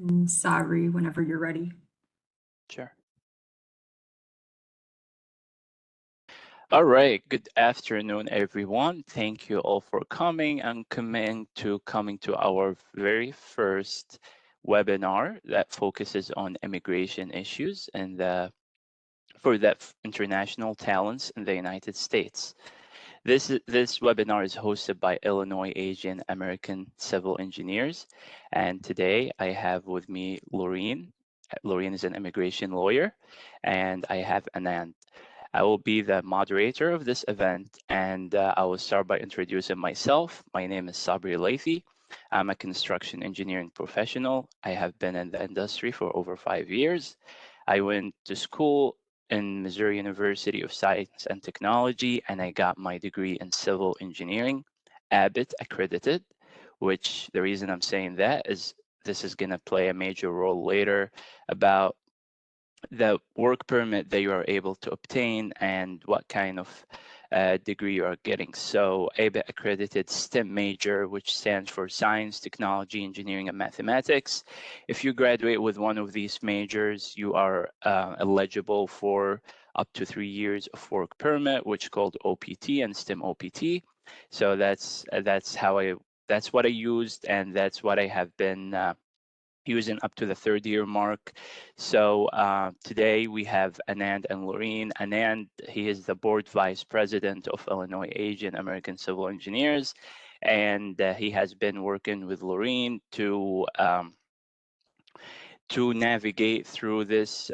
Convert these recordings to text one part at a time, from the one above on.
And Sabri, whenever you're ready. Sure. All right. Good afternoon, everyone. Thank you all for coming and coming to our very first webinar that focuses on immigration issues and for international talents in the United States. This webinar is hosted by Illinois Asian American Civil Engineers, and today I have with me Laureen. Laureen is an immigration lawyer, and I have Anand. I will be the moderator of this event, and I will start by introducing myself. My name is Sabri Lathy. I'm a construction engineering professional. I have been in the industry for over 5 years. I went to school in Missouri University of Science and Technology, and I got my degree in civil engineering, Abbott accredited, which the reason I'm saying that is this is going to play a major role later about the work permit that you are able to obtain and what kind of degree you are getting. So ABET accredited STEM major, which stands for Science, Technology, Engineering, and Mathematics. If you graduate with one of these majors, you are eligible for up to 3 years of work permit, which is called OPT and STEM OPT. So that's what I used, and that's what I have been using up to the 3rd year mark. So today we have Anand and Laureen. Anand, he is the board vice president of Illinois Asian American Civil Engineers, and he has been working with Laureen to navigate through this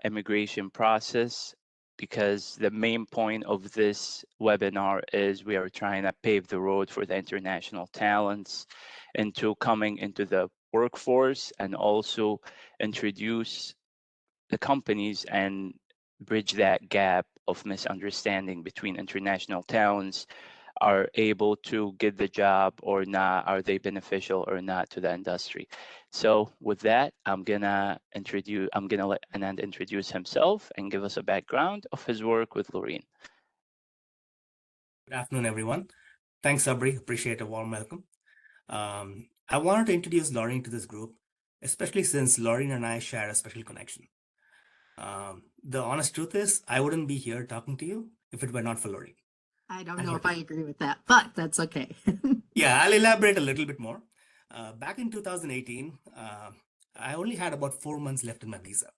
immigration process, because the main point of this webinar is we are trying to pave the road for the international talents into coming into the workforce, and also introduce the companies and bridge that gap of misunderstanding between international talents are able to get the job or not, are they beneficial or not to the industry. So with that, I'm gonna let Anand introduce himself and give us a background of his work with Laureen. Good afternoon, everyone. Thanks, Sabri. Appreciate a warm welcome. I wanted to introduce Laureen to this group, especially since Laureen and I share a special connection. The honest truth is, I wouldn't be here talking to you if it were not for Laureen. I don't know if I agree with that, but that's okay. Yeah, I'll elaborate a little bit more. Back in 2018, I only had about 4 months left in my visa,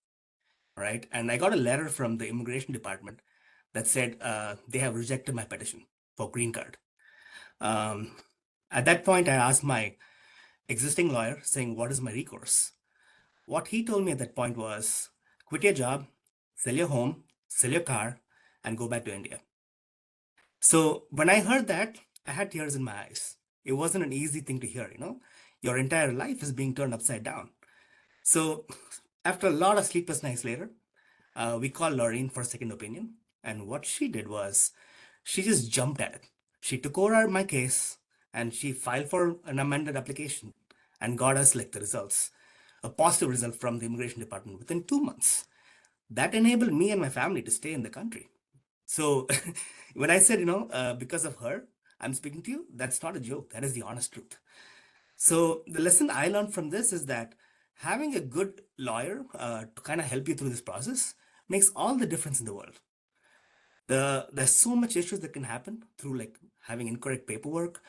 right? And I got a letter from the immigration department that said they have rejected my petition for green card. At that point, I asked my existing lawyer, saying, what is my recourse? What he told me at that point was, quit your job, sell your home, sell your car, and go back to India. So when I heard that, I had tears in my eyes. It wasn't an easy thing to hear, you know? Your entire life is being turned upside down. So after a lot of sleepless nights later, we called Laureen for a second opinion. And what she did was, she just jumped at it. She took over my case and she filed for an amended application and got us like the results, a positive result from the immigration department within 2 months. That enabled me and my family to stay in the country. So when I said, because of her, I'm speaking to you, that's not a joke. That is the honest truth. So the lesson I learned from this is that having a good lawyer to kind of help you through this process makes all the difference in the world. There's so much issues that can happen through like having incorrect paperwork,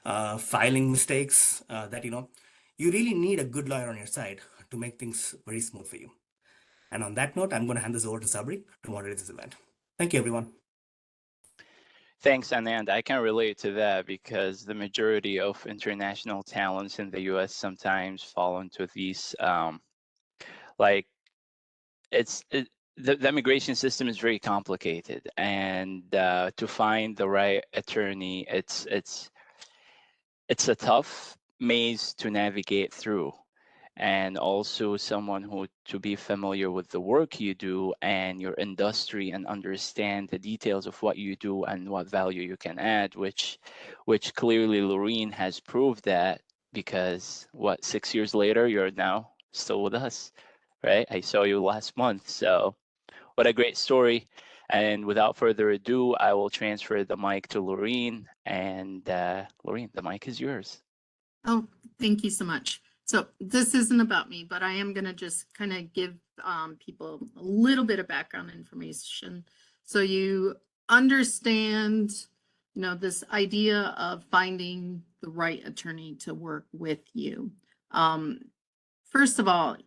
filing mistakes, that you really need a good lawyer on your side to make things very smooth for you. And on that note, I'm going to hand this over to Sabri to moderate this event. Thank you, everyone. Thanks, Anand. I can relate to that because the majority of international talents in the US sometimes fall into these, the immigration system is very complicated, and to find the right attorney, it's a tough maze to navigate through. And also someone who to be familiar with the work you do and your industry and understand the details of what you do and what value you can add, which clearly Laureen has proved that, because 6 years later, you're now still with us, right? I saw you last month. So what a great story. And without further ado, I will transfer the mic to Laureen. And Laureen, the mic is yours. Oh, thank you so much. So this isn't about me, but I am going to just kind of give people a little bit of background information so you understand, this idea of finding the right attorney to work with you. First of all,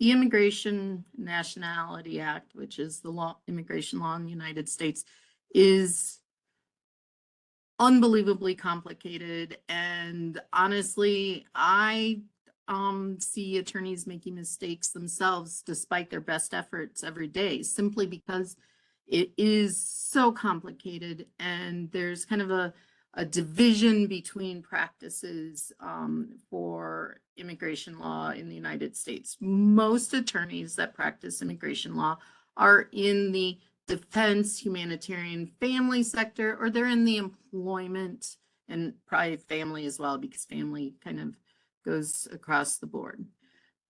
the Immigration Nationality Act, which is the immigration law in the United States, is unbelievably complicated. And honestly, I see attorneys making mistakes themselves despite their best efforts every day, simply because it is so complicated and there's kind of a division between practices for immigration law in the United States. Most attorneys that practice immigration law are in the defense, humanitarian, family sector, or they're in the employment and probably family as well, because family kind of goes across the board.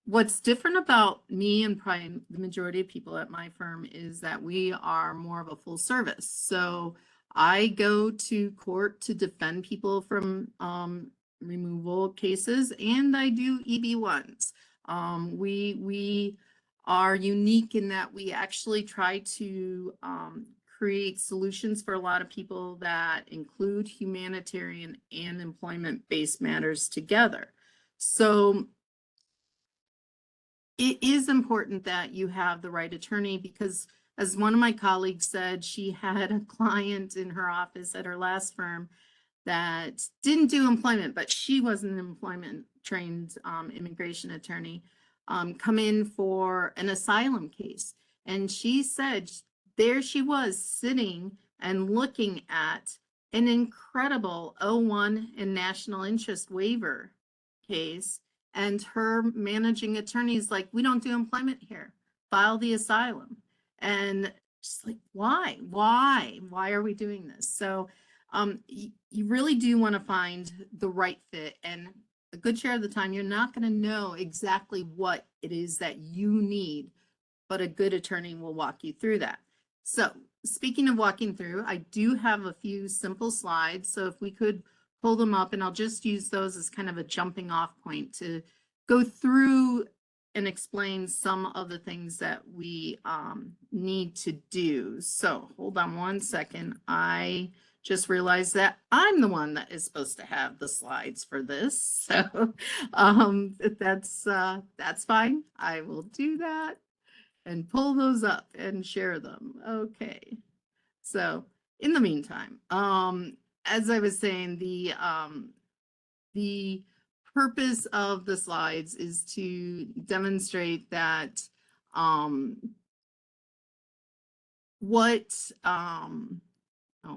What's different about me and probably the majority of people at my firm is that we are more of a full service. So I go to court to defend people from removal cases, and I do EB-1s. We are unique in that we actually try to create solutions for a lot of people that include humanitarian and employment-based matters together. So it is important that you have the right attorney, because as one of my colleagues said, she had a client in her office at her last firm that didn't do employment, but she was an employment trained immigration attorney, come in for an asylum case. And she said there she was sitting and looking at an incredible O-1 and national interest waiver case. And her managing attorney's like, we don't do employment here, file the asylum. And just like, why are we doing this? So you really do want to find the right fit, and a good share of the time, you're not going to know exactly what it is that you need, but a good attorney will walk you through that. So speaking of walking through, I do have a few simple slides. So if we could pull them up, and I'll just use those as kind of a jumping off point to go through and explain some of the things that we need to do. So hold on one second. I just realized that I'm the one that is supposed to have the slides for this. So that's fine. I will do that and pull those up and share them. Okay. So in the meantime, as I was saying, the purpose of the slides is to demonstrate that oh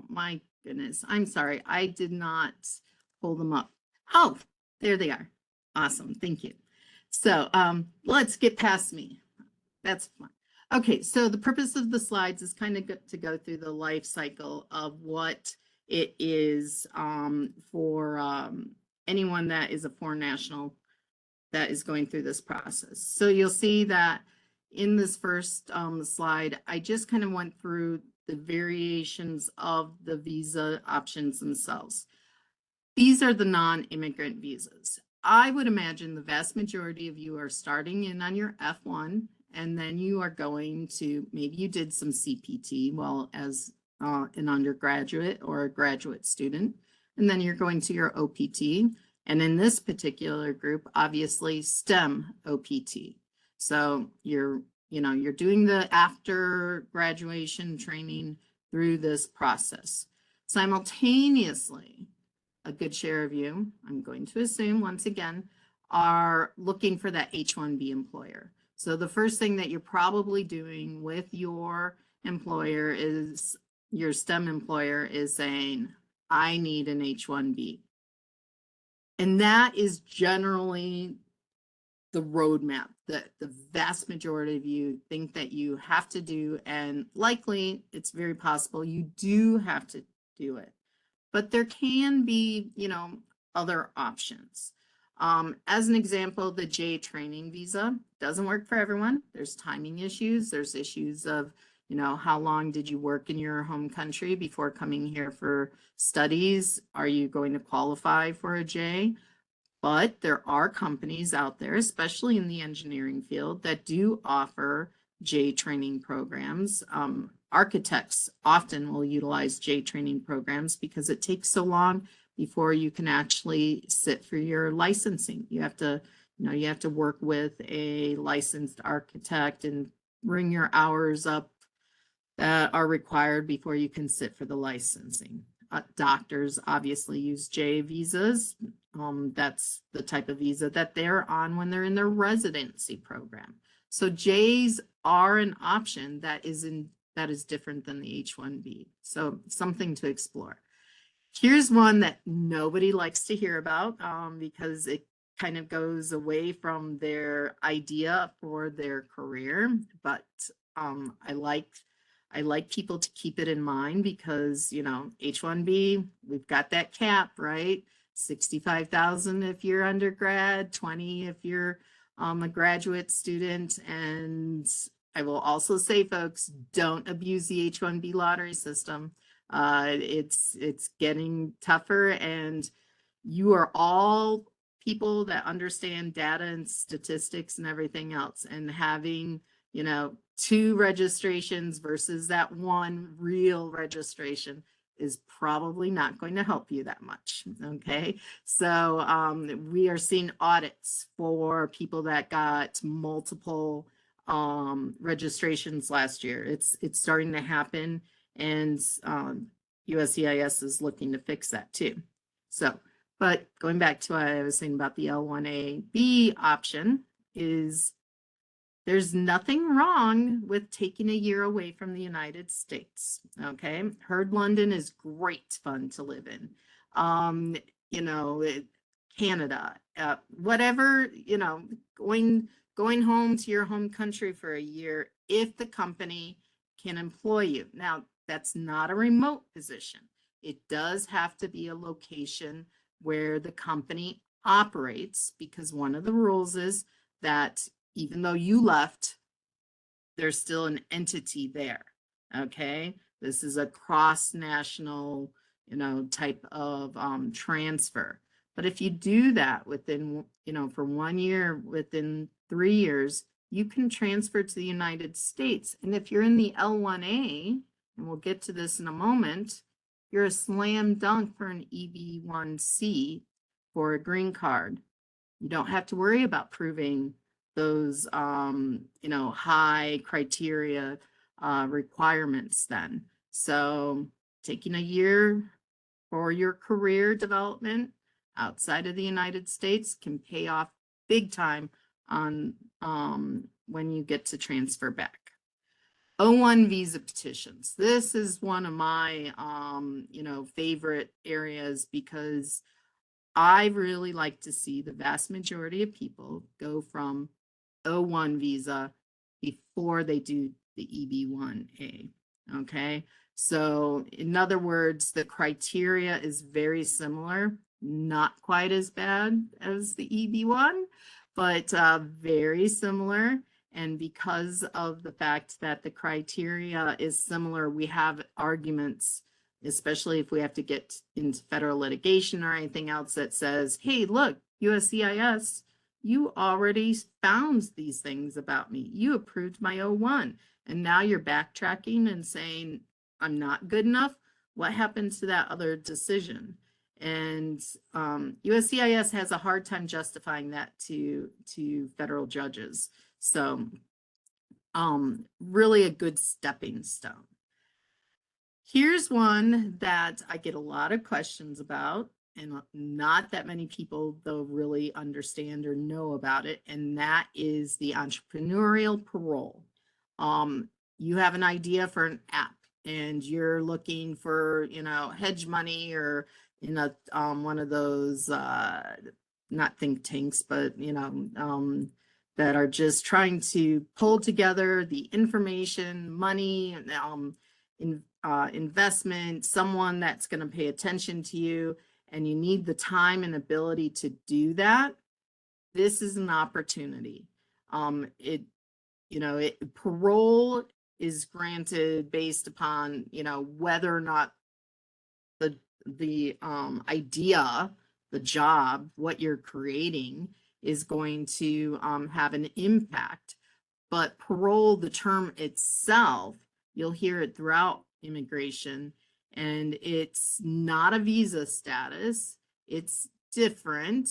my goodness, I'm sorry, I did not pull them up. Oh, there they are. Awesome, thank you. So let's get past me. That's fine. Okay, so the purpose of the slides is kind of to go through the life cycle of what it is for anyone that is a foreign national that is going through this process. So you'll see that in this first slide, I just kind of went through the variations of the visa options themselves. These are the non-immigrant visas. I would imagine the vast majority of you are starting in on your F1, and then you are going to, maybe you did some CPT well as an undergraduate or a graduate student, and then you're going to your OPT. And in this particular group, obviously STEM OPT. So you're doing the after graduation training through this process. Simultaneously, a good share of you, I'm going to assume once again, are looking for that H-1B employer. So the first thing that you're probably doing with your employer is, your STEM employer is saying, I need an H-1B. And that is generally the roadmap that the vast majority of you think that you have to do, and likely it's very possible you do have to do it. But there can be, other options. As an example, the J training visa doesn't work for everyone. There's timing issues. There's issues of, how long did you work in your home country before coming here for studies? Are you going to qualify for a J? But there are companies out there, especially in the engineering field, that do offer J training programs. Architects often will utilize J training programs because it takes so long before you can actually sit for your licensing. You have to, you have to work with a licensed architect and bring your hours up that are required before you can sit for the licensing. Doctors obviously use J visas. That's the type of visa that they're on when they're in their residency program. So J's are an option that is different than the H-1B. So something to explore. Here's one that nobody likes to hear about because it kind of goes away from their idea for their career. But I like people to keep it in mind because, H-1B, we've got that cap, right? 65,000 if you're undergrad, 20 if you're a graduate student. And I will also say, folks, don't abuse the H-1B lottery system. It's getting tougher, and you are all people that understand data and statistics and everything else, and having, 2 registrations versus that 1 real registration is probably not going to help you that much. Okay. So we are seeing audits for people that got multiple registrations last year. It's starting to happen, and USCIS is looking to fix that too. So, but going back to what I was saying about the L-1A/B option is there's nothing wrong with taking a year away from the United States. Okay. Heard London is great fun to live in. Canada, whatever, going home to your home country for a year if the company can employ you. Now, that's not a remote position. It does have to be a location where the company operates, because one of the rules is that even though you left, there's still an entity there. Okay. This is a cross-national, type of transfer. But if you do that within, for 1 year, within 3 years, you can transfer to the United States. And if you're in the L-1A, and we'll get to this in a moment, you're a slam dunk for an EB-1C for a green card. You don't have to worry about proving those, high criteria requirements then. So taking a year for your career development outside of the United States can pay off big time on when you get to transfer back. O-1 visa petitions. This is one of my, favorite areas, because I really like to see the vast majority of people go from O-1 visa before they do the EB-1A. Okay. So in other words, the criteria is very similar, not quite as bad as the EB-1, but very similar. And because of the fact that the criteria is similar, we have arguments, especially if we have to get into federal litigation or anything else, that says, hey, look, USCIS, you already found these things about me. You approved my O-1. And now you're backtracking and saying, I'm not good enough. What happened to that other decision? And USCIS has a hard time justifying that to federal judges. So really a good stepping stone. Here's one that I get a lot of questions about, and not that many people though really understand or know about it, and that is the entrepreneurial parole. You have an idea for an app, and you're looking for, hedge money, or one of those not think tanks, but that are just trying to pull together the information, money, investment, someone that's going to pay attention to you, and you need the time and ability to do that. This is an opportunity. Parole is granted based upon, whether or not the idea the job, what you're creating is going to have an impact. But parole, the term itself, you'll hear it throughout immigration, and it's not a visa status. It's different.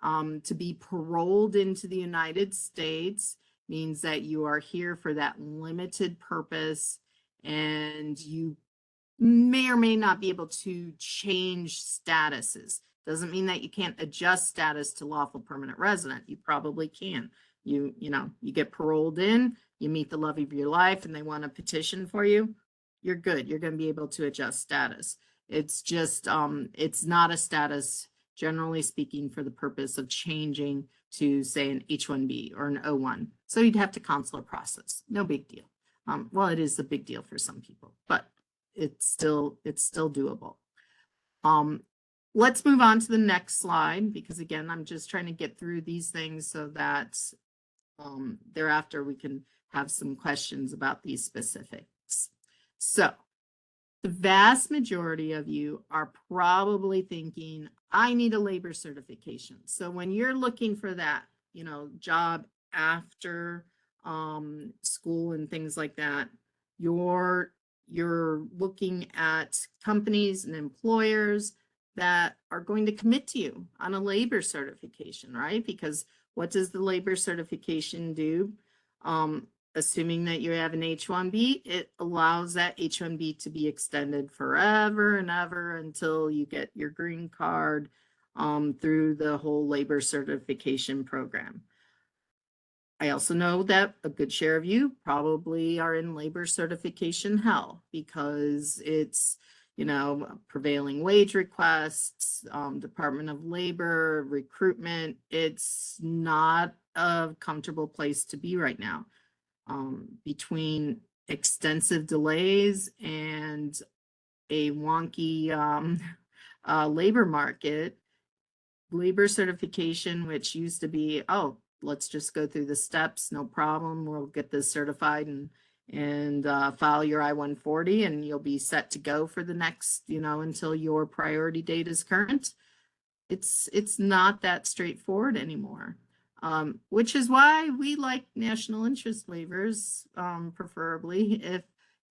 To be paroled into the United States means that you are here for that limited purpose, and you may or may not be able to change statuses. Doesn't mean that you can't adjust status to lawful permanent resident. You probably can. You get paroled in, you meet the love of your life, and they want to petition for you, you're good. You're going to be able to adjust status. It's just, it's not a status, generally speaking, for the purpose of changing to, say, an H-1B or an O-1. So you'd have to consular process. No big deal. Well, it is a big deal for some people, but it's still doable. Let's move on to the next slide, because again, I'm just trying to get through these things so that thereafter we can have some questions about these specifics. So the vast majority of you are probably thinking, I need a labor certification. So when you're looking for that, job after school and things like that, you're looking at companies and employers that are going to commit to you on a labor certification, right? Because what does the labor certification do? Assuming that you have an H-1B, it allows that H-1B to be extended forever and ever until you get your green card through the whole labor certification program. I also know that a good share of you probably are in labor certification hell, because it's, prevailing wage requests, Department of Labor, recruitment. It's not a comfortable place to be right now. Between extensive delays and a wonky labor market, labor certification, which used to be, oh, let's just go through the steps, no problem, we'll get this certified and file your I-140 and you'll be set to go for the next, until your priority date is current. It's not that straightforward anymore. Which is why we like national interest waivers, preferably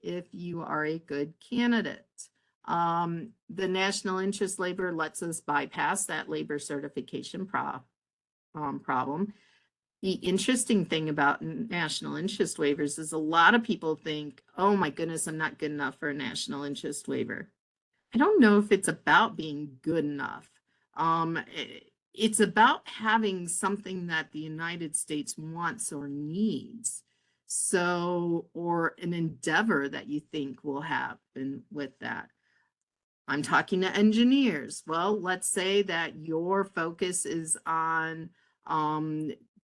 if you are a good candidate. The national interest waiver lets us bypass that labor certification problem. The interesting thing about national interest waivers is a lot of people think, oh my goodness, I'm not good enough for a national interest waiver. I don't know if it's about being good enough. It's about having something that the United States wants or needs. So, or an endeavor that you think will happen with that. I'm talking to engineers. Well, let's say that your focus is on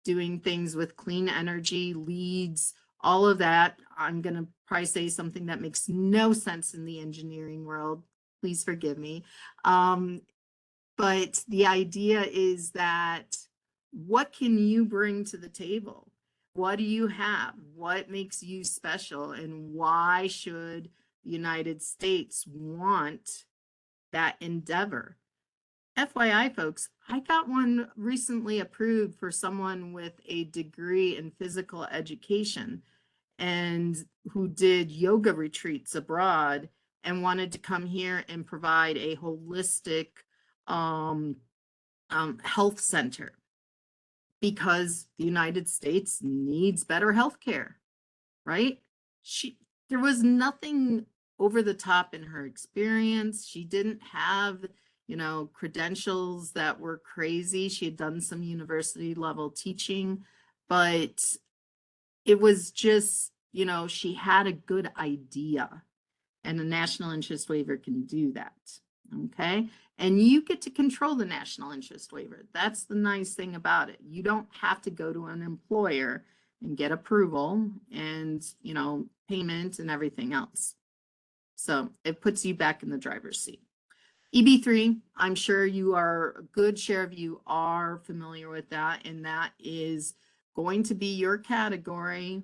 doing things with clean energy, leads, all of that. I'm going to probably say something that makes no sense in the engineering world. Please forgive me. But the idea is that what can you bring to the table? What do you have? What makes you special? And why should the United States want that endeavor? FYI, folks, I got one recently approved for someone with a degree in physical education and who did yoga retreats abroad and wanted to come here and provide a holistic health center, because the United States needs better health care, right? There was nothing over the top in her experience. She didn't have, credentials that were crazy. She had done some university level teaching, but it was just, she had a good idea, and a national interest waiver can do that. Okay. And you get to control the national interest waiver. That's the nice thing about it. You don't have to go to an employer and get approval and, payment and everything else. So it puts you back in the driver's seat. EB3, I'm sure a good share of you are familiar with that, and that is going to be your category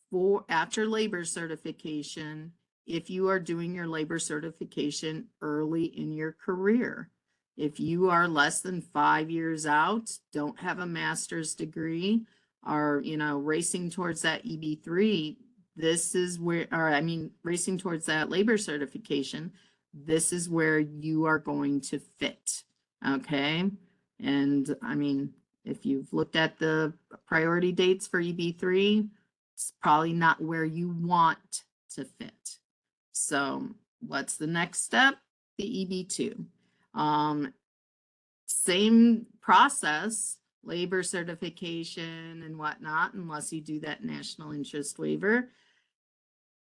for after labor certification if you are doing your labor certification early in your career. If you are less than 5 years out, don't have a master's degree, are, you know, racing towards that EB3, this is where, or I mean, racing towards that labor certification, this is where you are going to fit, okay? And I mean, if you've looked at the priority dates for EB3, it's probably not where you want to fit. So what's the next step? The EB2. Same process, labor certification and whatnot, unless you do that national interest waiver.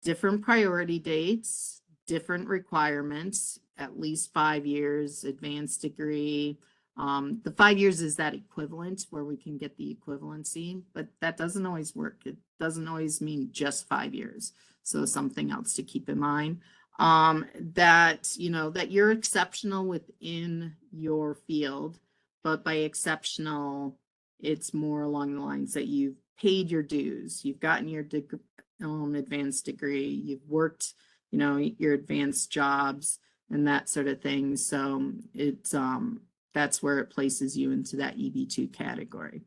Different priority dates, different requirements, at least 5 years, advanced degree. The 5 years is that equivalent where we can get the equivalency, but that doesn't always work. It doesn't always mean just 5 years. So something else to keep in mind. That, you know, that you're exceptional within your field, but by exceptional, it's more along the lines that you've paid your dues, you've gotten your advanced degree, you've worked, you know, your advanced jobs and that sort of thing. So it's, that's where it places you into that EB2 category.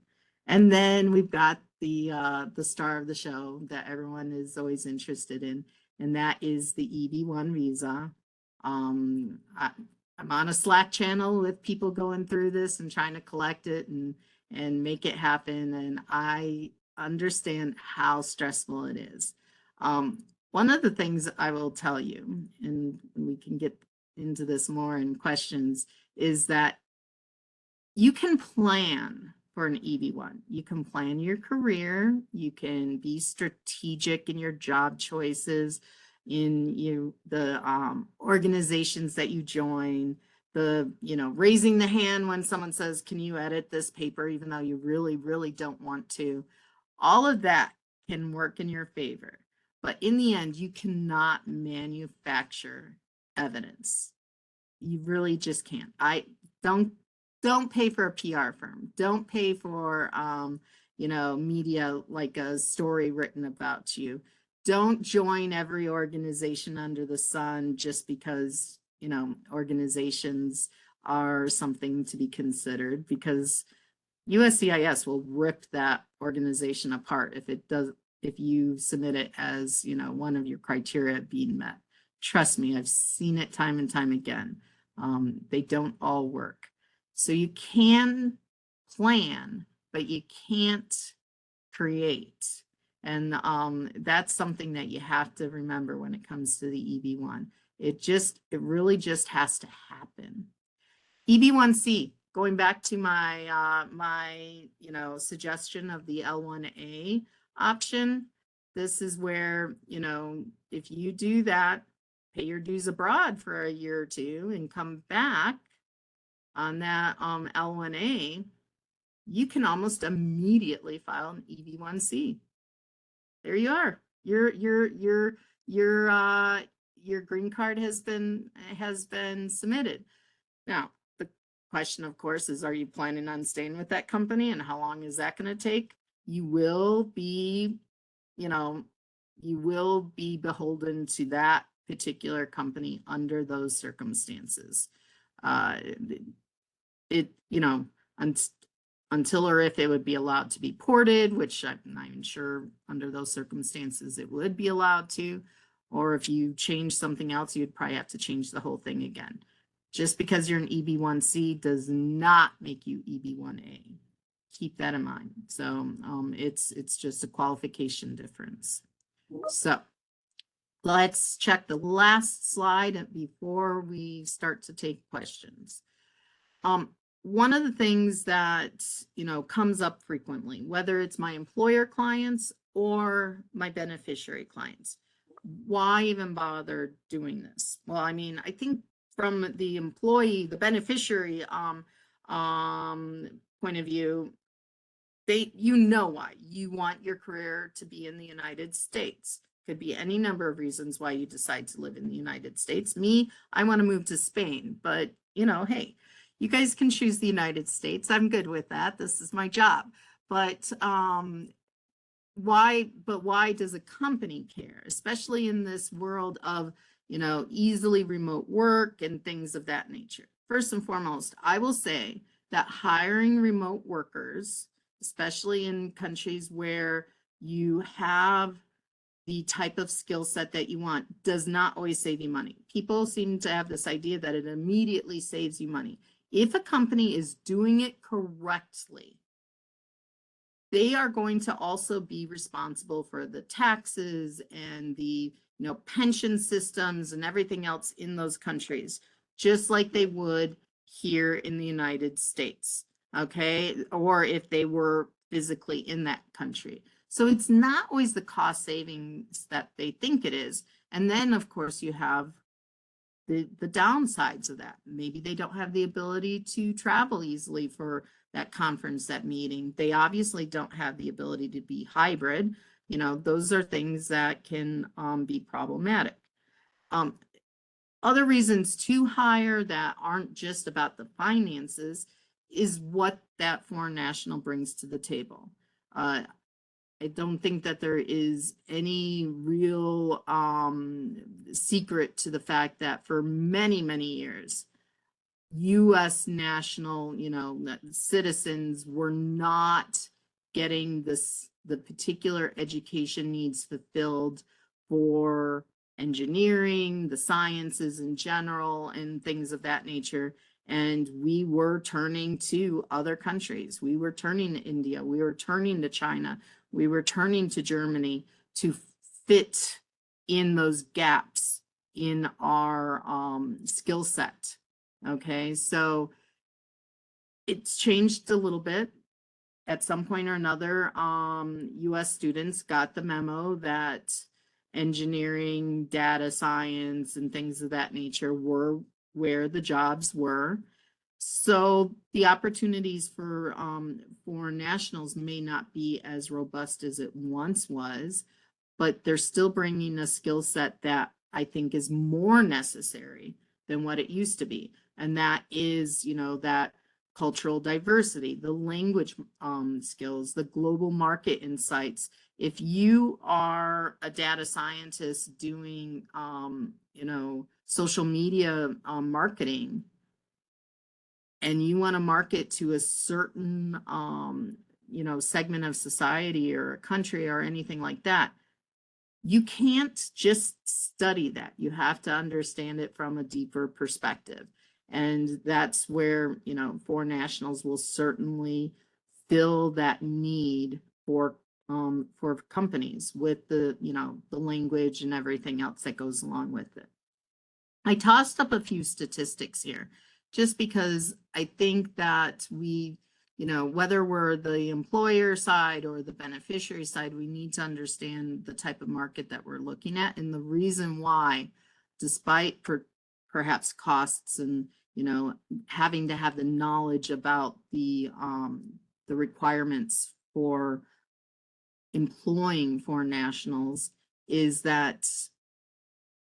And then we've got the star of the show that everyone is always interested in, and that is the EB1 visa. I'm on a Slack channel with people going through this and trying to collect it and make it happen. And I understand how stressful it is. One of the things I will tell you, and we can get into this more in questions, is that you can plan for an EB1. You can plan your career. You can be strategic in your job choices, in the organizations that you join, the, you know, raising the hand when someone says, can you edit this paper, even though you really, really don't want to. All of that can work in your favor. But in the end, you cannot manufacture evidence. You really just can't. Don't pay for a PR firm. Don't pay for, you know, media, like a story written about you. Don't join every organization under the sun just because, you know, organizations are something to be considered, because USCIS will rip that organization apart if you submit it as, you know, one of your criteria being met. Trust me, I've seen it time and time again. They don't all work. So you can plan, but you can't create. And that's something that you have to remember when it comes to the EB1. It really just has to happen. EB1C, going back to my you know, suggestion of the L1A option, this is where, you know, if you do that, pay your dues abroad for a year or two and come back on that L1A, you can almost immediately file an EB1C. There you are. Your green card has been submitted. Now, the question, of course, is, are you planning on staying with that company, and how long is that going to take? You will be, you know, you will be beholden to that particular company under those circumstances. You know, until or if it would be allowed to be ported, which I'm not even sure under those circumstances it would be allowed to, or if you change something else, you'd probably have to change the whole thing again. Just because you're an EB1C does not make you EB1A. Keep that in mind. So it's just a qualification difference. So let's check the last slide before we start to take questions. One of the things that, you know, comes up frequently, whether it's my employer clients or my beneficiary clients, why even bother doing this? Well, I mean, I think from the employee, the beneficiary point of view, you know why you want your career to be in the United States. Could be any number of reasons why you decide to live in the United States. Me, I want to move to Spain, but you know, hey, you guys can choose the United States. I'm good with that. This is my job. But why does a company care, especially in this world of, you know, easily remote work and things of that nature? first and foremost, I will say that hiring remote workers, especially in countries where you have the type of skill set that you want, does not always save you money. People seem to have this idea that it immediately saves you money. If a company is doing it correctly, they are going to also be responsible for the taxes and the pension systems and everything else in those countries, just like they would here in the United States, okay? Or if they were physically in that country. So it's not always the cost savings that they think it is. And then, of course, you have the downsides of that. Maybe they don't have the ability to travel easily for that conference, that meeting. They obviously don't have the ability to be hybrid. Those are things that can be problematic. Other reasons to hire that aren't just about the finances is what that foreign national brings to the table. I don't think that there is any real secret to the fact that for many, many years, U.S. national, citizens were not getting the particular education needs fulfilled for engineering, the sciences in general, and things of that nature. And we were turning to other countries. We were turning to India. We were turning to China. We were turning to Germany to fit in those gaps in our skill set. Okay, so it's changed a little bit. At some point or another, U.S. students got the memo that engineering, data science, and things of that nature were where the jobs were. So the opportunities for foreign nationals may not be as robust as it once was, but they're still bringing a skill set that I think is more necessary than what it used to be. And that is, that cultural diversity, the language skills, the global market insights. If you are a data scientist doing, social media marketing, and you want to market to a certain, segment of society or a country or anything like that, you can't just study that. You have to understand it from a deeper perspective. And that's where, foreign nationals will certainly fill that need for companies with the, the language and everything else that goes along with it. I tossed up a few statistics here just because I think that we, whether we're the employer side or the beneficiary side, we need to understand the type of market that we're looking at and the reason why, despite perhaps costs and, having to have the knowledge about the requirements for employing foreign nationals, is that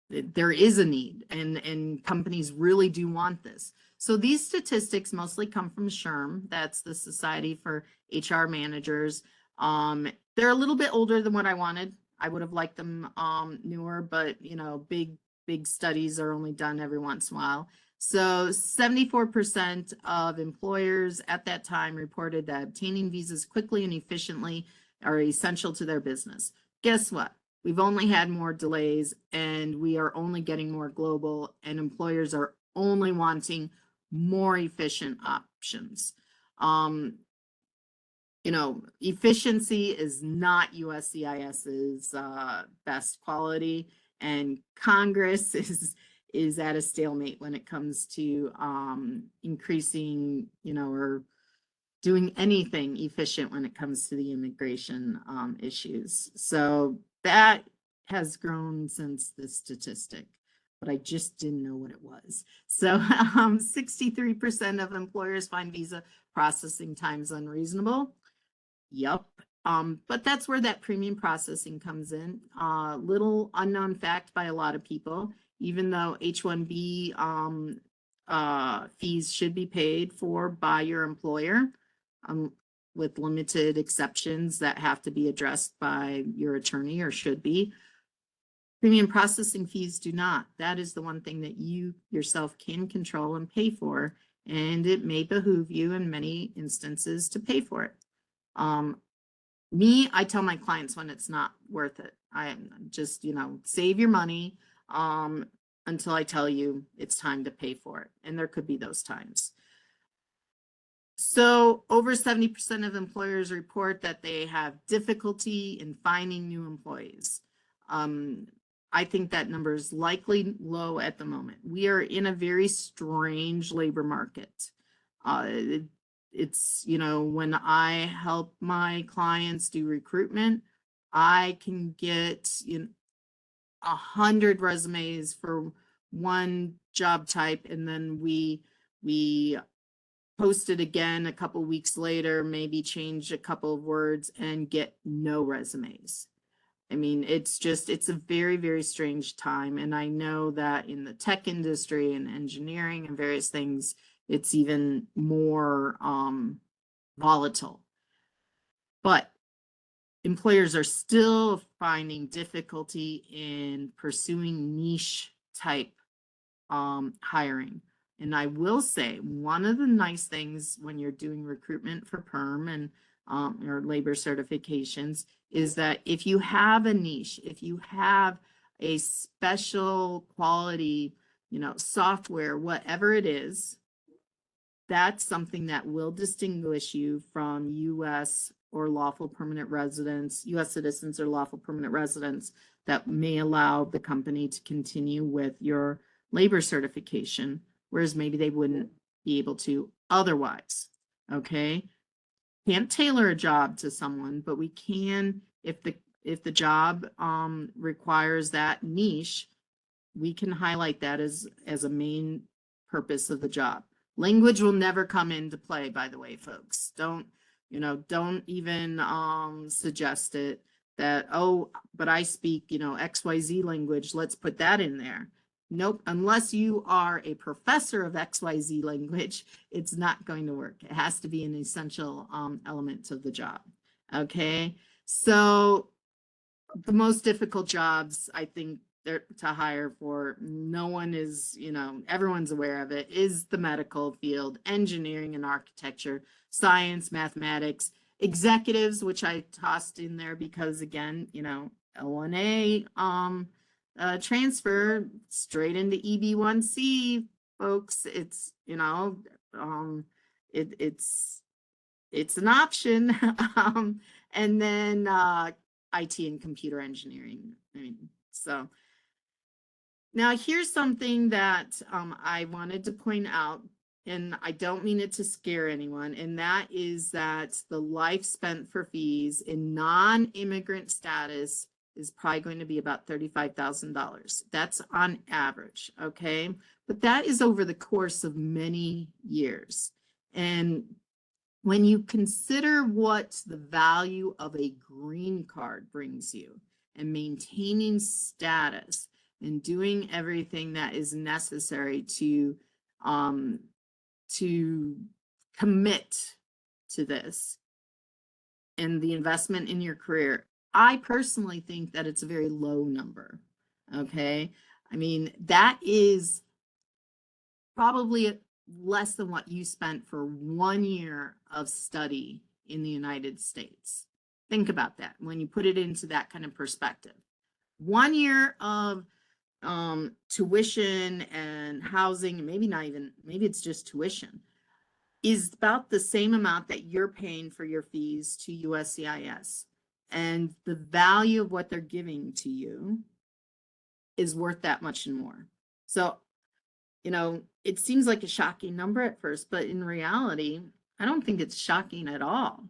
there is a need and companies really do want this. So these statistics mostly come from SHRM. That's the Society for HR Managers. They're a little bit older than what I wanted. I would have liked them newer, but big studies are only done every once in a while. So 74% of employers at that time reported that obtaining visas quickly and efficiently are essential to their business. Guess what? We've only had more delays and we are only getting more global, and employers are only wanting more efficient options. Efficiency is not USCIS's best quality, and Congress is at a stalemate when it comes to increasing, or doing anything efficient when it comes to the immigration issues. So that has grown since the statistic, but I just didn't know what it was. So 63% of employers find visa processing times unreasonable. Yep. But that's where that premium processing comes in. Little unknown fact by a lot of people, even though H-1B fees should be paid for by your employer, with limited exceptions that have to be addressed by your attorney or should be. Premium processing fees do not. That is the one thing that you yourself can control and pay for, and it may behoove you in many instances to pay for it. I tell my clients when it's not worth it. I just, save your money until I tell you it's time to pay for it. And there could be those times. So over 70% of employers report that they have difficulty in finding new employees. I think that number is likely low at the moment. We are in a very strange labor market. It's, when I help my clients do recruitment, I can get 100 resumes for one job type, and then we post it again a couple weeks later, maybe change a couple of words and get no resumes. I mean, it's a very, very strange time. And I know that in the tech industry and engineering and various things, it's even more volatile. But employers are still finding difficulty in pursuing niche type hiring. And I will say, one of the nice things when you're doing recruitment for perm and or labor certifications is that if you have a niche, if you have a special quality, software, whatever it is, that's something that will distinguish you from U.S. or lawful permanent residents, U.S. citizens or lawful permanent residents that may allow the company to continue with your labor certification, whereas maybe they wouldn't be able to otherwise. Okay. Can't tailor a job to someone, but we can, if the job requires that niche, we can highlight that as a main purpose of the job. Language will never come into play, by the way, folks. Don't even suggest it that, oh, but I speak, XYZ language, let's put that in there. Nope, unless you are a professor of XYZ language, it's not going to work. It has to be an essential element of the job. Okay, so the most difficult jobs, I think, to hire for, no one is, everyone's aware of it, is the medical field, engineering and architecture, science, mathematics, executives, which I tossed in there because, again, L1A transfer straight into EB1C, folks. It's it's an option. And then IT and computer engineering. So now here's something that I wanted to point out, and I don't mean it to scare anyone, and that is that the life spent for fees in non-immigrant status is probably going to be about $35,000. That's on average, okay? But that is over the course of many years. And when you consider what the value of a green card brings you and maintaining status and doing everything that is necessary to commit to this and the investment in your career, I personally think that it's a very low number. Okay. I mean, that is probably less than what you spent for 1 year of study in the United States. Think about that when you put it into that kind of perspective. 1 year of tuition and housing, and maybe it's just tuition, is about the same amount that you're paying for your fees to USCIS. And the value of what they're giving to you is worth that much and more. So, it seems like a shocking number at first, but in reality, I don't think it's shocking at all.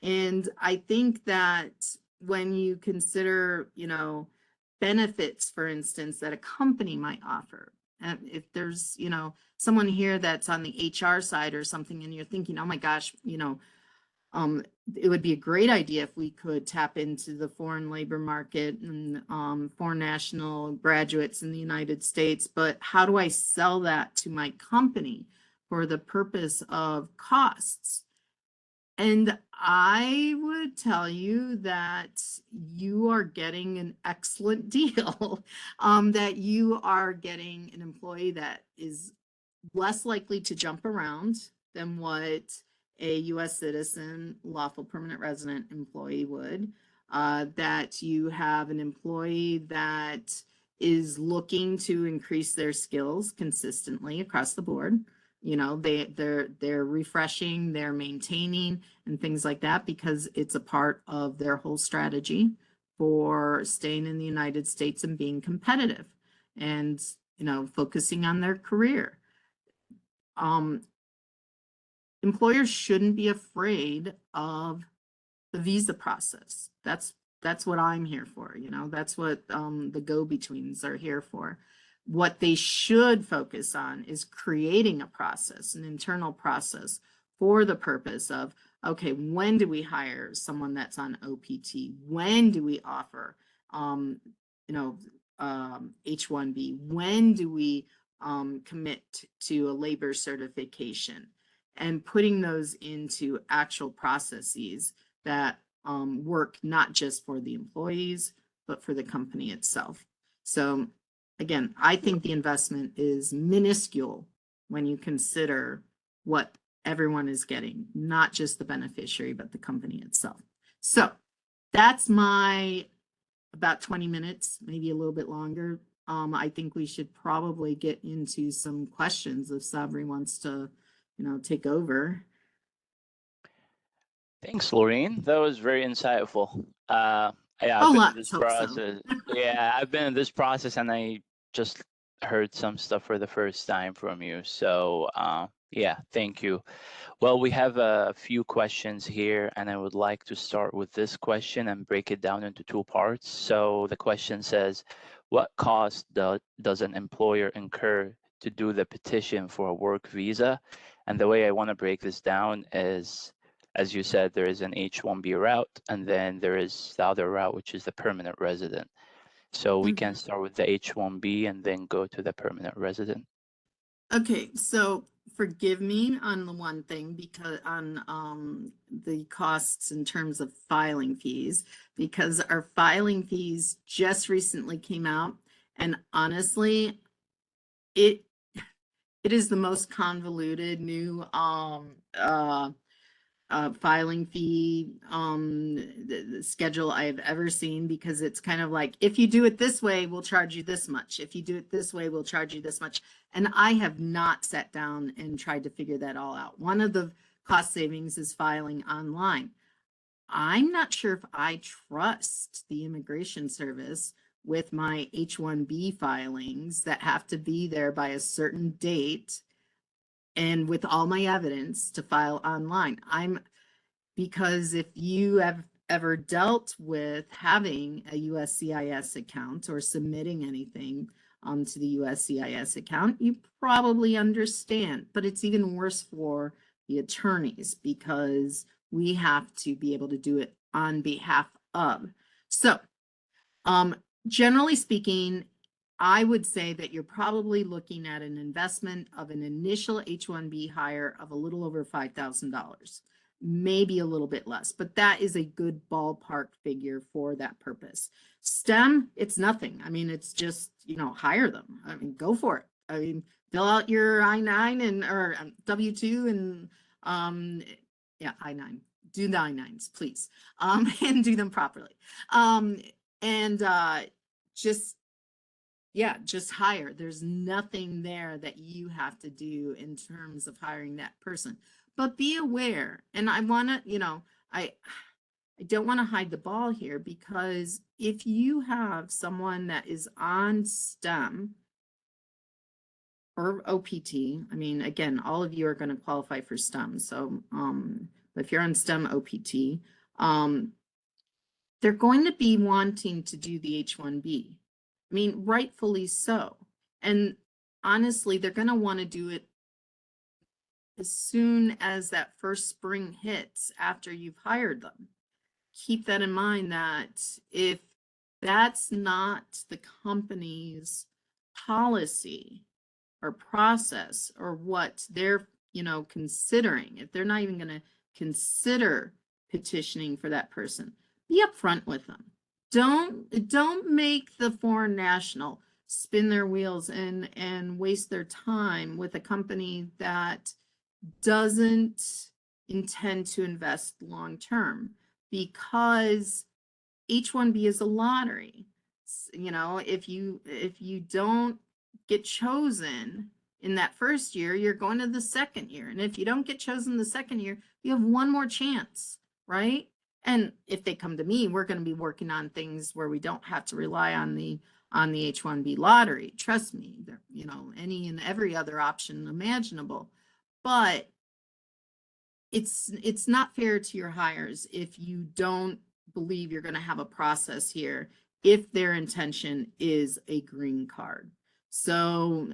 And I think that when you consider, benefits, for instance, that a company might offer, and if there's, someone here that's on the HR side or something, and you're thinking, oh my gosh, it would be a great idea if we could tap into the foreign labor market and foreign national graduates in the United States, but how do I sell that to my company for the purpose of costs? And I would tell you that you are getting an excellent deal, that you are getting an employee that is less likely to jump around than what a U.S. citizen, lawful permanent resident employee would, that you have an employee that is looking to increase their skills consistently across the board. You know, they're refreshing, they're maintaining and things like that because it's a part of their whole strategy for staying in the United States and being competitive and, you know, focusing on their career. Employers shouldn't be afraid of the visa process. That's what I'm here for. You know, that's what the go-betweens are here for. What they should focus on is creating a process, an internal process for the purpose of, okay, when do we hire someone that's on OPT? When do we offer, H-1B? When do we commit to a labor certification? And putting those into actual processes that work not just for the employees, but for the company itself. So again, I think the investment is minuscule when you consider what everyone is getting, not just the beneficiary, but the company itself. So that's my about 20 minutes, maybe a little bit longer. I think we should probably get into some questions if Sabri wants to, you know, take over. Thanks, Laureen. That was very insightful. Yeah, Oh, I've been in let's this hope so. process. Yeah, I've been in this process, and I just heard some stuff for the first time from you. So, yeah, thank you. Well, we have a few questions here, and I would like to start with this question and break it down into two parts. So the question says, what cost does an employer incur to do the petition for a work visa? And the way I want to break this down is, as you said, there is an H-1B route, and then there is the other route, which is the permanent resident. So we can start with the H-1B and then go to the permanent resident. Okay, so forgive me on the one thing, because on the costs in terms of filing fees, because our filing fees just recently came out, and honestly, it is the most convoluted new filing fee the schedule I've ever seen, because it's kind of like, if you do it this way, we'll charge you this much. If you do it this way, we'll charge you this much. And I have not sat down and tried to figure that all out. One of the cost savings is filing online. I'm not sure if I trust the Immigration Service with my H-1B filings that have to be there by a certain date and with all my evidence to file online. Because if you have ever dealt with having a USCIS account or submitting anything to the USCIS account, you probably understand, but it's even worse for the attorneys because we have to be able to do it on behalf of. So, generally speaking, I would say that you're probably looking at an investment of an initial H-1B hire of a little over $5,000, maybe a little bit less, but that is a good ballpark figure for that purpose. STEM, it's nothing. I mean, it's just, you know, hire them. I mean, go for it. I mean, fill out your I-9 and or W-2 and yeah, I-9. Do the I-9s, please, and do them properly. Just hire. There's nothing there that you have to do in terms of hiring that person. But be aware, and I want to, you know, I don't want to hide the ball here, because if you have someone that is on STEM or OPT, I mean, again, all of you are going to qualify for STEM. So, if you're on STEM OPT, they're going to be wanting to do the H-1B. I mean, rightfully so. And honestly, they're going to want to do it as soon as that first spring hits after you've hired them. Keep that in mind, that if that's not the company's policy or process or what they're, you know, considering, if they're not even going to consider petitioning for that person. Be upfront with them. Don't make the foreign national spin their wheels and waste their time with a company that doesn't intend to invest long term, because H-1B is a lottery. You know, if you don't get chosen in that first year, you're going to the second year. And if you don't get chosen the second year, you have one more chance, right? And if they come to me, we're going to be working on things where we don't have to rely on the H-1B lottery. Trust me, you know, any and every other option imaginable. But it's not fair to your hires if you don't believe you're going to have a process here if their intention is a green card. So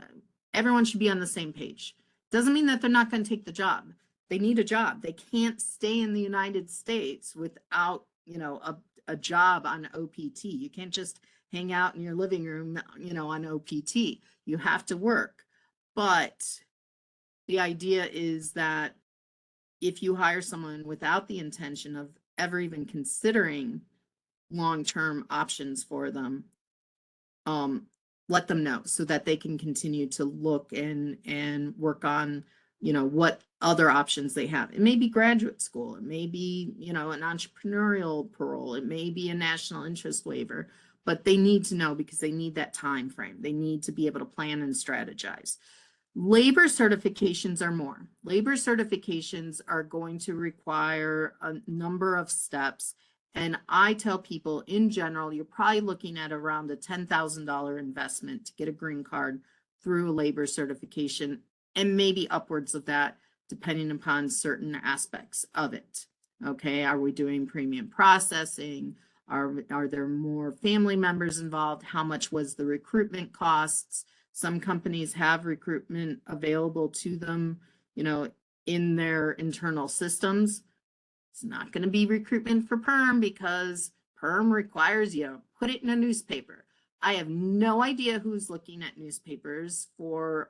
everyone should be on the same page. Doesn't mean that they're not going to take the job. They need a job. They can't stay in the United States without, you know, a job on OPT. You can't just hang out in your living room, you know, on OPT. You have to work. But the idea is that if you hire someone without the intention of ever even considering long-term options for them, let them know so that they can continue to look and work on, you know, what other options they have. It may be graduate school, it may be, you know, an entrepreneurial parole, it may be a national interest waiver, but they need to know because they need that time frame. They need to be able to plan and strategize. Labor certifications are more. Labor certifications are going to require a number of steps. And I tell people in general, you're probably looking at around a $10,000 investment to get a green card through a labor certification, and maybe upwards of that, depending upon certain aspects of it. Okay, are we doing premium processing? Are there more family members involved? How much was the recruitment costs? Some companies have recruitment available to them, you know, in their internal systems. It's not going to be recruitment for perm because perm requires you to put it in a newspaper. I have no idea who's looking at newspapers for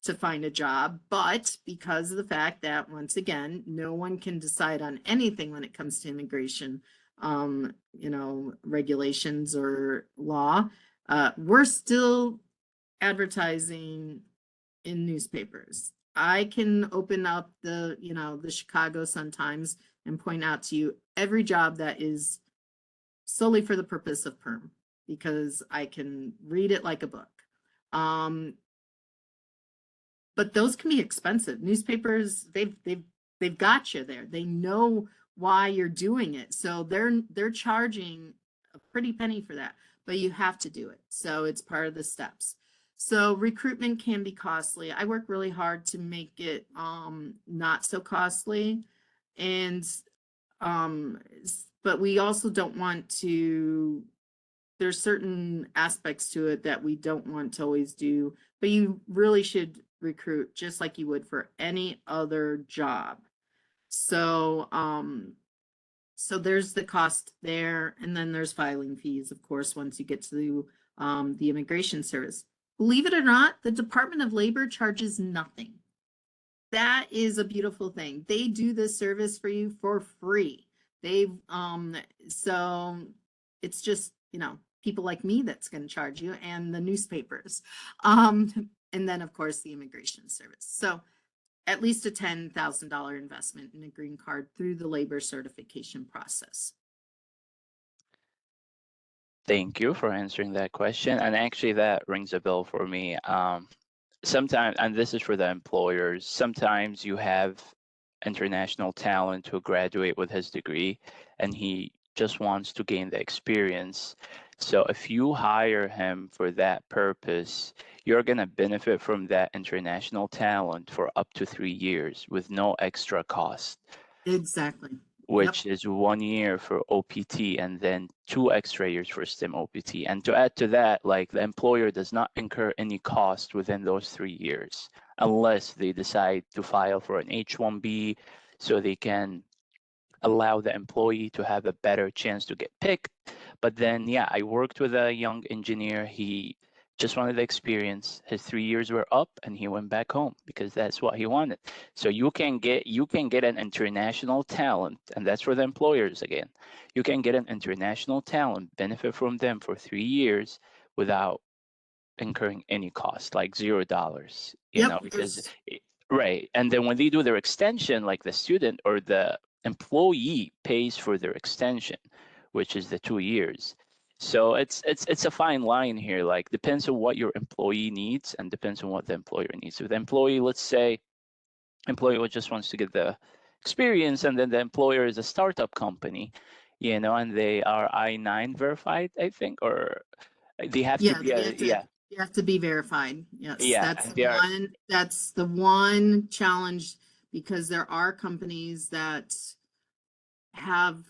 to find a job, but because of the fact that, once again, no one can decide on anything when it comes to immigration, you know, regulations or law, we're still advertising in newspapers. I can open up the, you know, the Chicago Sun-Times and point out to you every job that is solely for the purpose of perm, because I can read it like a book. But those can be expensive. Newspapers, they've got you there. They know why you're doing it. So they're charging a pretty penny for that, but you have to do it. So it's part of the steps. So recruitment can be costly. I work really hard to make it not so costly. And but we also don't want to, there's certain aspects to it that we don't want to always do, but you really should recruit just like you would for any other job. So so there's the cost there, and then there's filing fees, of course, once you get to the Immigration Service. Believe it or not, the Department of Labor charges nothing. That is a beautiful thing. They do this service for you for free. So it's just, you know, people like me that's going to charge you, and the newspapers. And then, of course, the Immigration Service. So at least a $10,000 investment in a green card through the labor certification process. Thank you for answering that question. And actually, that rings a bell for me. Sometimes, and this is for the employers, sometimes you have international talent who graduate with his degree and he just wants to gain the experience. So if you hire him for that purpose, you're going to benefit from that international talent for up to 3 years with no extra cost. Exactly. Which is 1 year for OPT and then 2 extra years for STEM OPT. And to add to that, like, the employer does not incur any cost within those 3 years unless they decide to file for an H-1B so they can allow the employee to have a better chance to get picked. But then, yeah, I worked with a young engineer. He just wanted the experience. His 3 years were up and he went back home because that's what he wanted. So you can get an international talent, and that's for the employers again. You can get an international talent, benefit from them for 3 years without incurring any cost, like $0, Yep, because there's, right. And then when they do their extension, like the student or the employee pays for their extension, which is the 2 years. So it's a fine line here. Like depends on what your employee needs and depends on what the employer needs. So the employee, let's say, employee just wants to get the experience, and then the employer is a startup company, and they are I-9 verified, I think, or they have to yeah, be a yeah, you have to be verified. Yes, yeah, they are that's the one challenge, because there are companies that have,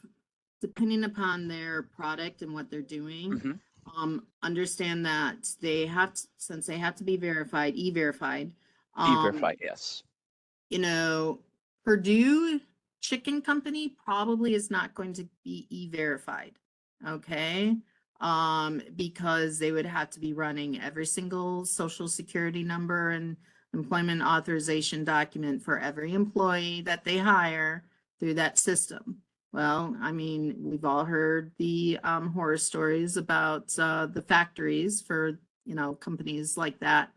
depending upon their product and what they're doing, mhm, understand that they have to, since they have to be verified, e-verified, e-verified, yes. Purdue Chicken Company probably is not going to be e-verified, okay? Because they would have to be running every single social security number and employment authorization document for every employee that they hire through that system. Well, I mean, we've all heard the horror stories about the factories for, companies like that.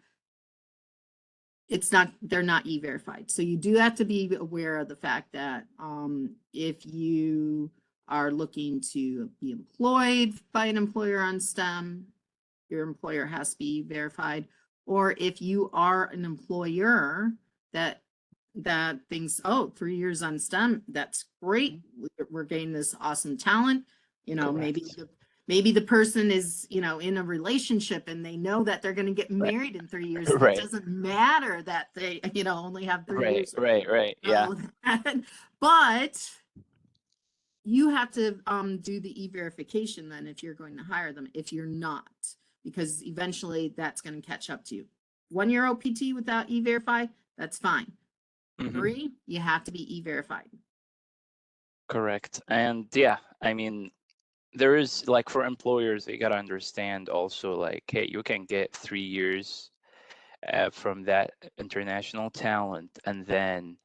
They're not e-verified. So you do have to be aware of the fact that if you are looking to be employed by an employer on STEM, your employer has to be verified. Or if you are an employer that thinks, oh, 3 years on STEM, that's great. We're getting this awesome talent. Maybe the person is, in a relationship and they know that they're going to get Right. married in 3 years. It Right. doesn't matter that they, only have 3 Right, years. right, yeah. But you have to do the e-verification then if you're going to hire them, if you're not, because eventually that's going to catch up to you. 1 year OPT without e-verify, that's fine. Mhm. 3, you have to be e-verified. Correct. And yeah, I mean, there is like for employers, they gotta understand also like, hey, you can get 3 years from that international talent, and then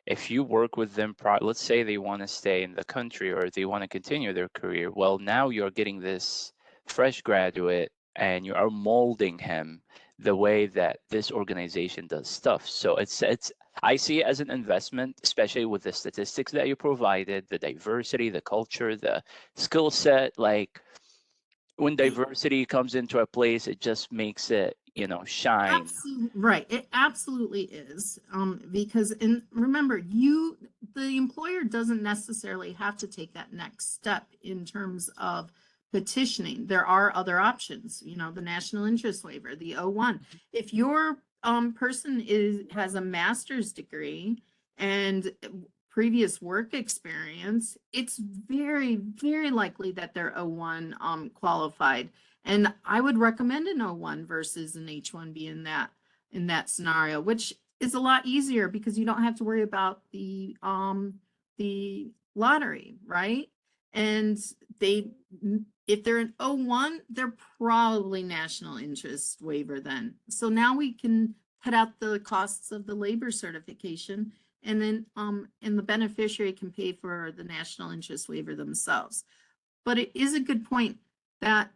if you work with them, let's say they want to stay in the country or they want to continue their career, well, now you're getting this fresh graduate and you are molding him the way that this organization does stuff. So it's I see it as an investment, especially with the statistics that you provided, the diversity, the culture, the skill set. Like when diversity comes into a place, it just makes it, shine. Absolutely right. It absolutely is. Because, and remember, the employer doesn't necessarily have to take that next step in terms of petitioning. There are other options, the national interest waiver, the O-1. If your person has a master's degree and previous work experience, it's very, very likely that they're O-1 qualified. And I would recommend an O-1 versus an H-1B in that scenario, which is a lot easier because you don't have to worry about the lottery, right? And if they're an O-1, they're probably national interest waiver then. So now we can cut out the costs of the labor certification, and then and the beneficiary can pay for the national interest waiver themselves. But it is a good point that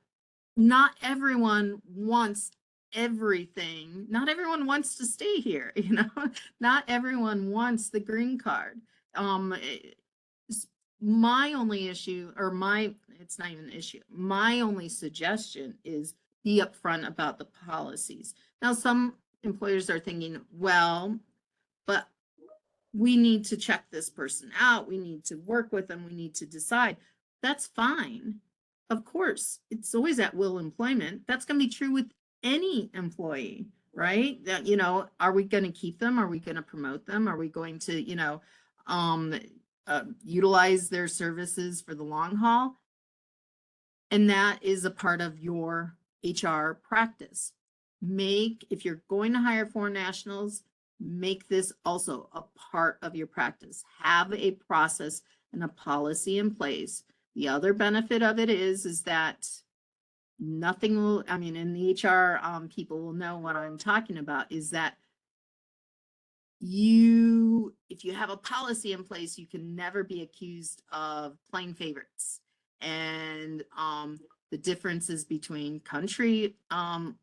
not everyone wants everything. Not everyone wants to stay here, not everyone wants the green card. My only issue, or it's not even an issue, my only suggestion is be upfront about the policies. Now, some employers are thinking, well, but we need to check this person out. We need to work with them. We need to decide. That's fine. Of course, it's always at will employment. That's going to be true with any employee, right? That, are we going to keep them? Are we going to promote them? Are we going to, utilize their services for the long haul? And that is a part of your HR practice. If you're going to hire foreign nationals, make this also a part of your practice. Have a process and a policy in place. The other benefit of it is that nothing will, I mean, and the HR people will know what I'm talking about, is that if you have a policy in place, you can never be accused of playing favorites. And the differences between country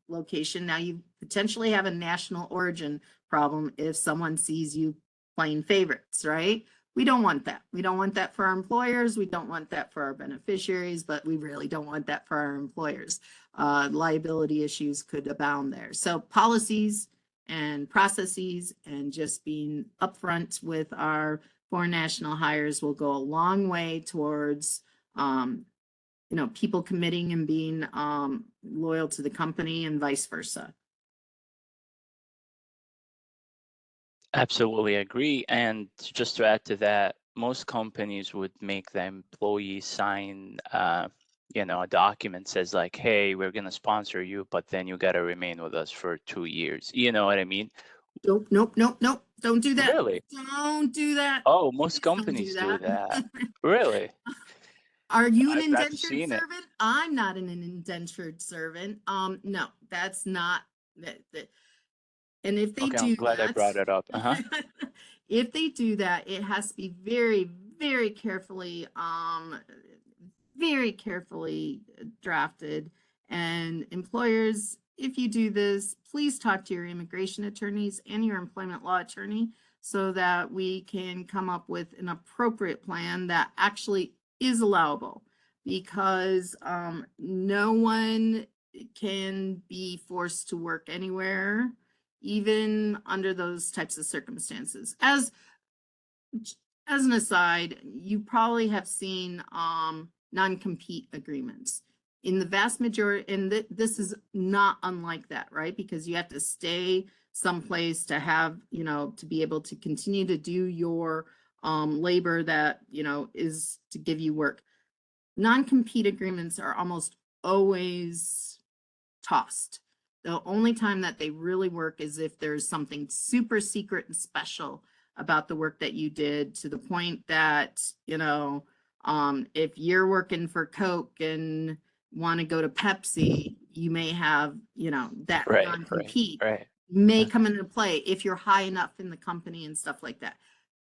location, now you potentially have a national origin problem if someone sees you playing favorites, right? We don't want that. We don't want that for our employers. We don't want that for our beneficiaries, but we really don't want that for our employers. Liability issues could abound there. So policies and processes and just being upfront with our foreign national hires will go a long way towards, you know, people committing and being loyal to the company and vice versa. Absolutely agree. And just to add to that, most companies would make the employee sign, you know, a document says like, hey, we're going to sponsor you, but then you got to remain with us for 2 years. You know what I mean? Nope, nope, nope, nope. Don't do that. Really? Don't do that. Oh, most Please don't companies do that. Really? Are you an I've indentured seen it. servant? I'm not an indentured servant. No, that's not that. And if they Okay, do I'm glad I that, brought it up. if they do that, it has to be very, very carefully drafted. And employers, if you do this, please talk to your immigration attorneys and your employment law attorney so that we can come up with an appropriate plan that actually is allowable, because no one can be forced to work anywhere, even under those types of circumstances. As an aside, you probably have seen non-compete agreements. In the vast majority, and this is not unlike that, right? Because you have to stay someplace to have, you know, to be able to continue to do your labor that, you know, is to give you work. Non-compete agreements are almost always tossed. The only time that they really work is if there's something super secret and special about the work that you did, to the point that, you know, if you're working for Coke and want to go to Pepsi, you may have, you know, that non-compete may come into play if you're high enough in the company and stuff like that.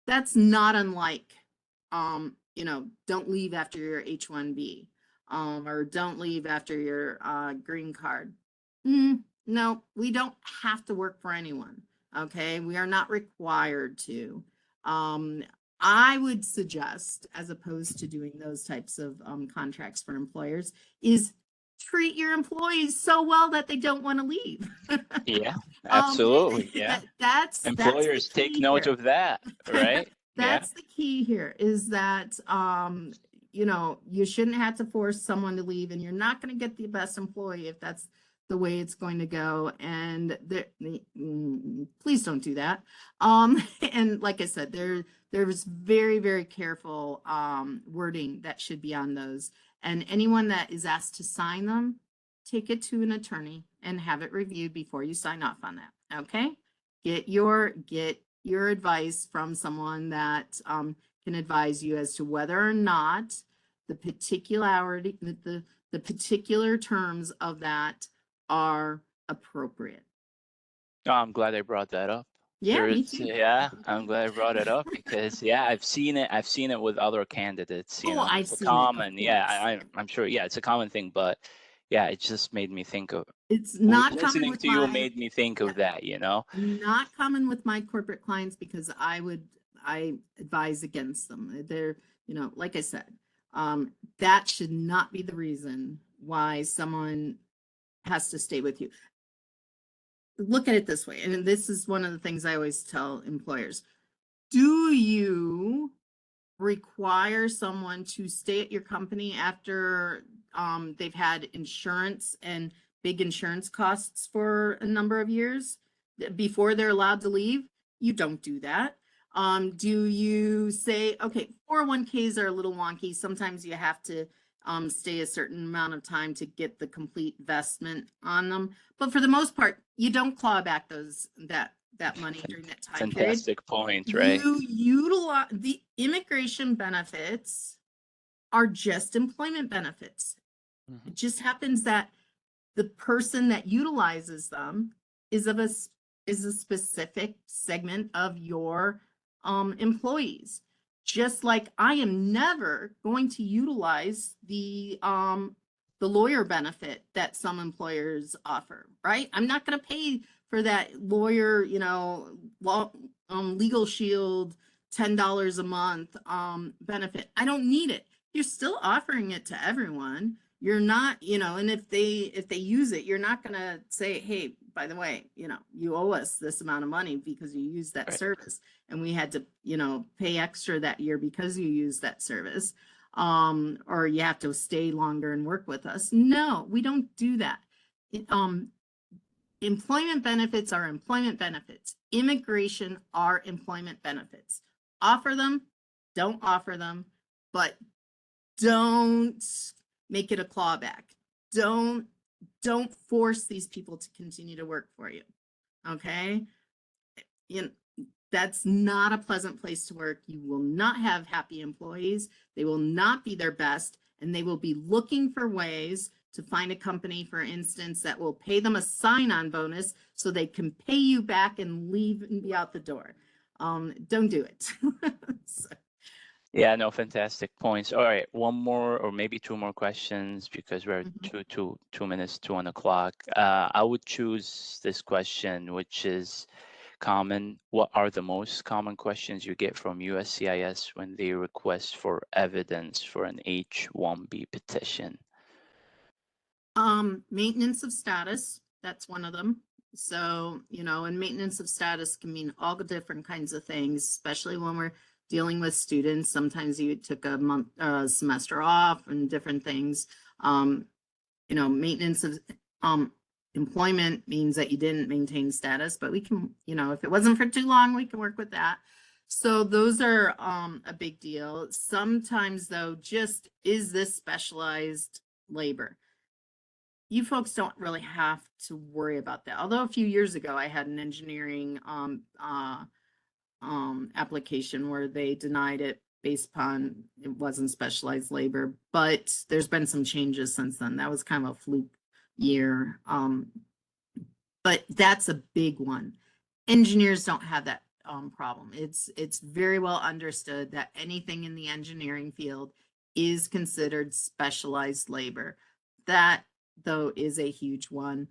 That's not unlike, you know, don't leave after your H-1B, or don't leave after your green card. No, we don't have to work for anyone. Okay, we are not required to. I would suggest, as opposed to doing those types of contracts for employers, is treat your employees so well that they don't want to leave. Yeah, absolutely. Yeah, employers take note of that, right? That's the key here, is that you know, you shouldn't have to force someone to leave, and you're not going to get the best employee if that's the way it's going to go. And please don't do that. And like I said, there's very, very careful wording that should be on those. And anyone that is asked to sign them, take it to an attorney and have it reviewed before you sign off on that. Okay? Get your advice from someone that can advise you as to whether or not the particularity, the particular terms of that are appropriate. Oh, I'm glad I brought that up. Yeah, me too. Yeah, I'm glad I brought it up because I've seen it with other candidates. You know, I've it's seen common. it, I'm sure. Yeah, it's a common thing, but yeah, it just made me think of. It's not common listening with to you made me think of that. You know, not common with my corporate clients, because I advise against them. They're, you know, like I said, that should not be the reason why someone has to stay with you. Look at it this way, and this is one of the things I always tell employers. Do you require someone to stay at your company after they've had insurance and big insurance costs for a number of years before they're allowed to leave? You don't do that. Do you say, okay, 401ks are a little wonky. Sometimes you have to stay a certain amount of time to get the complete vestment on them. But for the most part, you don't claw back that money during that time period. Fantastic point, right? You utilize the immigration benefits are just employment benefits. Mhm. It just happens that the person that utilizes them is a specific segment of your employees. Just like I am never going to utilize the lawyer benefit that some employers offer, right? I'm not going to pay for that lawyer, legal shield, $10 a month benefit. I don't need it. You're still offering it to everyone. You're not, and if they use it, you're not going to say, hey, by the way, you owe us this amount of money because you used that Right. service, and we had to, pay extra that year because you used that service, or you have to stay longer and work with us. No, we don't do that. Employment benefits are employment benefits. Immigration are employment benefits. Offer them, don't offer them, but don't make it a clawback. Don't force these people to continue to work for you. Okay? That's not a pleasant place to work. You will not have happy employees. They will not be their best, and they will be looking for ways to find a company, for instance, that will pay them a sign-on bonus so they can pay you back and leave and be out the door. Don't do it. So. Yeah, no, fantastic points. All right, one more or maybe two more questions because we're Mhm. 2 minutes to 1 o'clock. I would choose this question, which is common. What are the most common questions you get from USCIS when they request for evidence for an H-1B petition? Maintenance of status, that's one of them. So, and maintenance of status can mean all the different kinds of things, especially when we're dealing with students. Sometimes you took a semester off and different things. Maintenance of employment means that you didn't maintain status, but we can, if it wasn't for too long, we can work with that. So those are a big deal. Sometimes though, just is this specialized labor? You folks don't really have to worry about that. Although a few years ago, I had an engineering application where they denied it based upon it wasn't specialized labor, but there's been some changes since then. That was kind of a fluke year. But that's a big one. Engineers don't have that problem. It's very well understood that anything in the engineering field is considered specialized labor. That, though, is a huge one.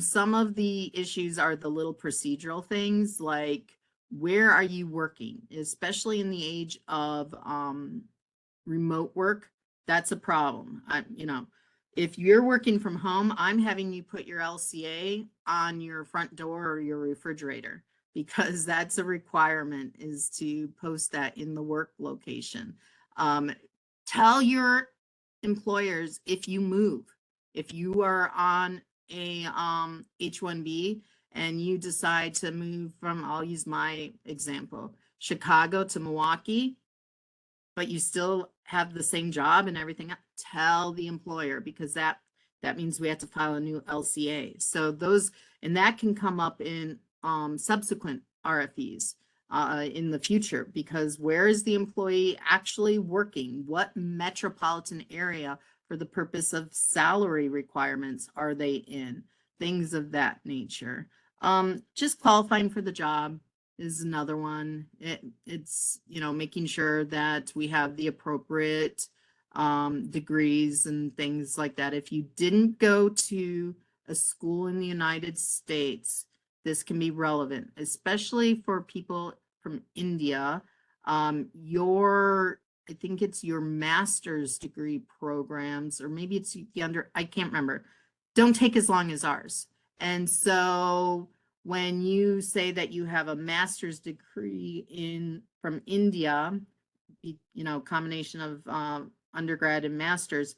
Some of the issues are the little procedural things like, where are you working? Especially in the age of remote work, that's a problem. If you're working from home, I'm having you put your LCA on your front door or your refrigerator, because that's a requirement, is to post that in the work location. Tell your employers if you move, if you are on a H-1B and you decide to move from, I'll use my example, Chicago to Milwaukee, but you still have the same job and everything, tell the employer, because that means we have to file a new LCA. So those, and that can come up in subsequent RFEs in the future, because where is the employee actually working? What metropolitan area for the purpose of salary requirements are they in? Things of that nature. Just qualifying for the job is another one. It's making sure that we have the appropriate degrees and things like that. If you didn't go to a school in the United States, this can be relevant, especially for people from India. I think it's your master's degree programs, or maybe it's the I can't remember, don't take as long as ours. And so when you say that you have a master's degree from India, combination of undergrad and master's,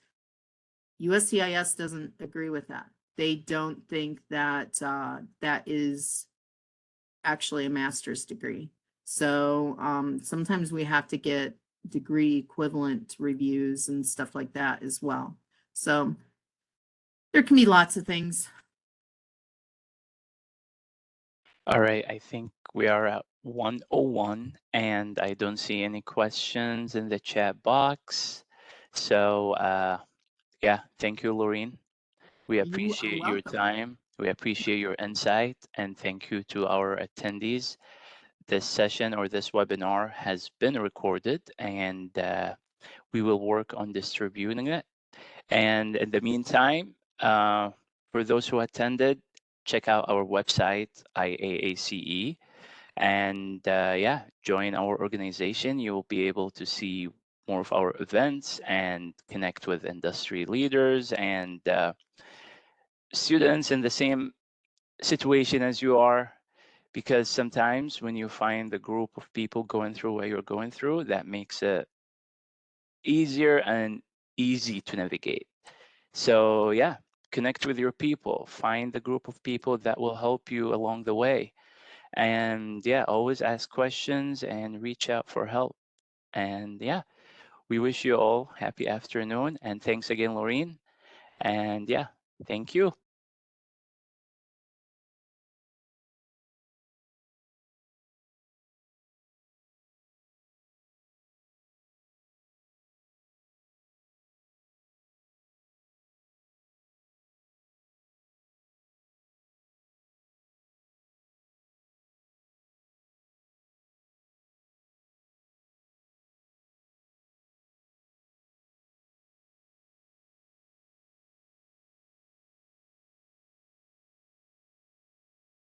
USCIS doesn't agree with that. They don't think that that is actually a master's degree. So sometimes we have to get degree equivalent reviews and stuff like that as well. So there can be lots of things. All right, I think we are at 1:01 and I don't see any questions in the chat box. So Yeah, thank you, Laureen. We You are appreciate your welcome. time. We appreciate your insight, and thank you to our attendees. This session or this webinar has been recorded, and we will work on distributing it. And in the meantime, for those who attended, check out our website, IAACE, and yeah, join our organization. You will be able to see more of our events and connect with industry leaders and students in the same situation as you are, because sometimes when you find a group of people going through what you're going through, that makes it easier and easy to navigate. So yeah, connect with your people, find the group of people that will help you along the way. And yeah, always ask questions and reach out for help. And yeah, we wish you all happy afternoon. And thanks again, Laureen. And yeah, thank you.